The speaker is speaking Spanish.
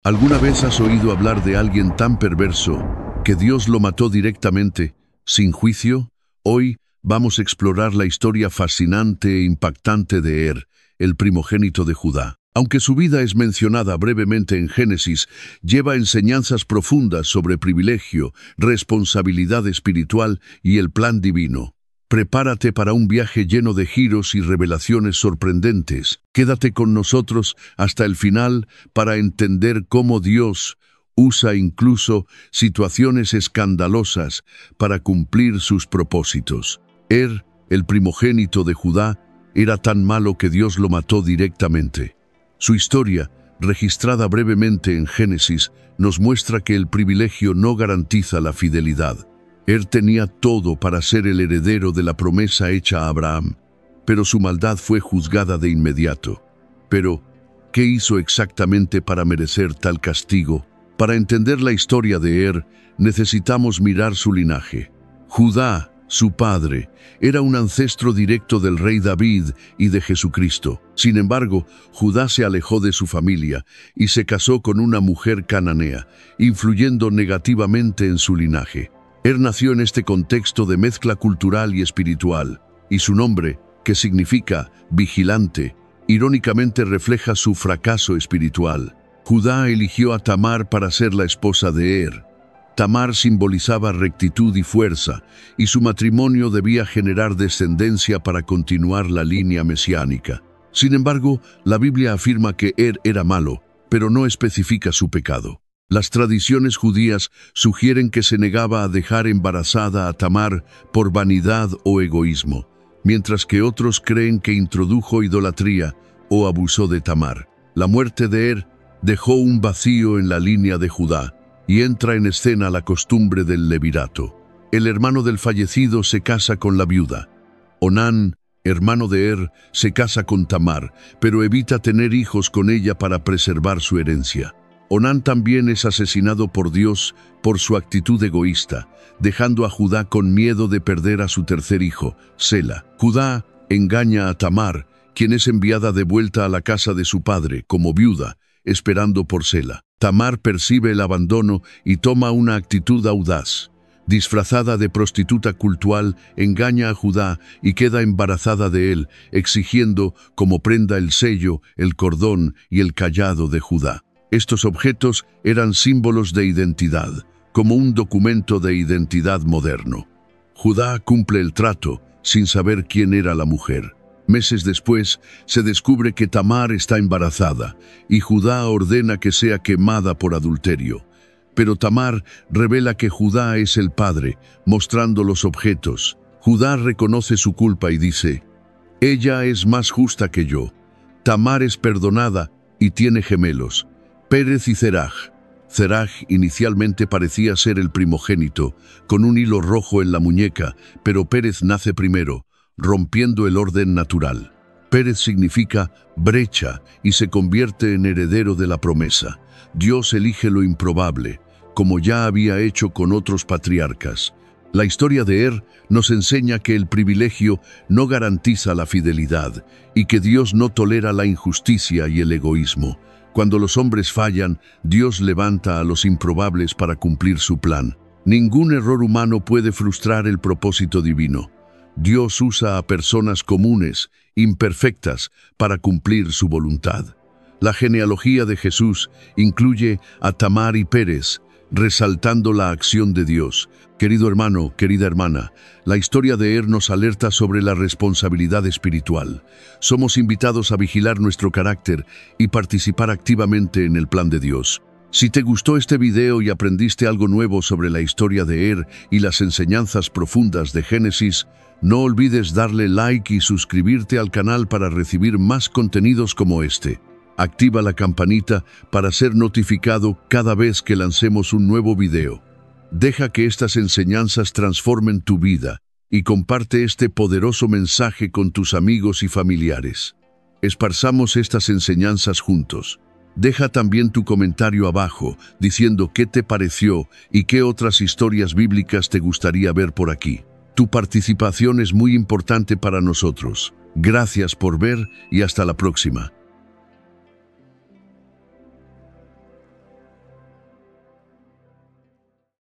¿Alguna vez has oído hablar de alguien tan perverso que Dios lo mató directamente, sin juicio? Hoy vamos a explorar la historia fascinante e impactante de el primogénito de Judá. Aunque su vida es mencionada brevemente en Génesis, lleva enseñanzas profundas sobre privilegio, responsabilidad espiritual y el plan divino. Prepárate para un viaje lleno de giros y revelaciones sorprendentes. Quédate con nosotros hasta el final para entender cómo Dios usa incluso situaciones escandalosas para cumplir sus propósitos. El primogénito de Judá, era tan malo que Dios lo mató directamente. Su historia, registrada brevemente en Génesis, nos muestra que el privilegio no garantiza la fidelidad. Tenía todo para ser el heredero de la promesa hecha a Abraham, pero su maldad fue juzgada de inmediato. Pero, ¿qué hizo exactamente para merecer tal castigo? Para entender la historia de necesitamos mirar su linaje. Judá, su padre, era un ancestro directo del rey David y de Jesucristo. Sin embargo, Judá se alejó de su familia y se casó con una mujer cananea, influyendo negativamente en su linaje. Nació en este contexto de mezcla cultural y espiritual, y su nombre, que significa vigilante, irónicamente refleja su fracaso espiritual. Judá eligió a Tamar para ser la esposa de Tamar simbolizaba rectitud y fuerza, y su matrimonio debía generar descendencia para continuar la línea mesiánica. Sin embargo, la Biblia afirma que era malo, pero no especifica su pecado. Las tradiciones judías sugieren que se negaba a dejar embarazada a Tamar por vanidad o egoísmo, mientras que otros creen que introdujo idolatría o abusó de Tamar. La muerte de dejó un vacío en la línea de Judá y entra en escena la costumbre del levirato. El hermano del fallecido se casa con la viuda. Onán, hermano de se casa con Tamar, pero evita tener hijos con ella para preservar su herencia. Onán también es asesinado por Dios por su actitud egoísta, dejando a Judá con miedo de perder a su tercer hijo, Sela. Judá engaña a Tamar, quien es enviada de vuelta a la casa de su padre, como viuda, esperando por Sela. Tamar percibe el abandono y toma una actitud audaz. Disfrazada de prostituta cultual, engaña a Judá y queda embarazada de él, exigiendo como prenda el sello, el cordón y el cayado de Judá. Estos objetos eran símbolos de identidad, como un documento de identidad moderno. Judá cumple el trato, sin saber quién era la mujer. Meses después, se descubre que Tamar está embarazada, y Judá ordena que sea quemada por adulterio. Pero Tamar revela que Judá es el padre, mostrando los objetos. Judá reconoce su culpa y dice: «Ella es más justa que yo. Tamar es perdonada y tiene gemelos, Pérez y Zeraj». Zeraj inicialmente parecía ser el primogénito, con un hilo rojo en la muñeca, pero Pérez nace primero, rompiendo el orden natural. Pérez significa brecha y se convierte en heredero de la promesa. Dios elige lo improbable, como ya había hecho con otros patriarcas. La historia de nos enseña que el privilegio no garantiza la fidelidad y que Dios no tolera la injusticia y el egoísmo. Cuando los hombres fallan, Dios levanta a los improbables para cumplir su plan. Ningún error humano puede frustrar el propósito divino. Dios usa a personas comunes, imperfectas, para cumplir su voluntad. La genealogía de Jesús incluye a Tamar y Pérez, resaltando la acción de Dios. Querido hermano, querida hermana, la historia de nos alerta sobre la responsabilidad espiritual. Somos invitados a vigilar nuestro carácter y participar activamente en el plan de Dios. Si te gustó este video y aprendiste algo nuevo sobre la historia de y las enseñanzas profundas de Génesis, no olvides darle like y suscribirte al canal para recibir más contenidos como este. Activa la campanita para ser notificado cada vez que lancemos un nuevo video. Deja que estas enseñanzas transformen tu vida y comparte este poderoso mensaje con tus amigos y familiares. Esparzamos estas enseñanzas juntos. Deja también tu comentario abajo diciendo qué te pareció y qué otras historias bíblicas te gustaría ver por aquí. Tu participación es muy importante para nosotros. Gracias por ver y hasta la próxima.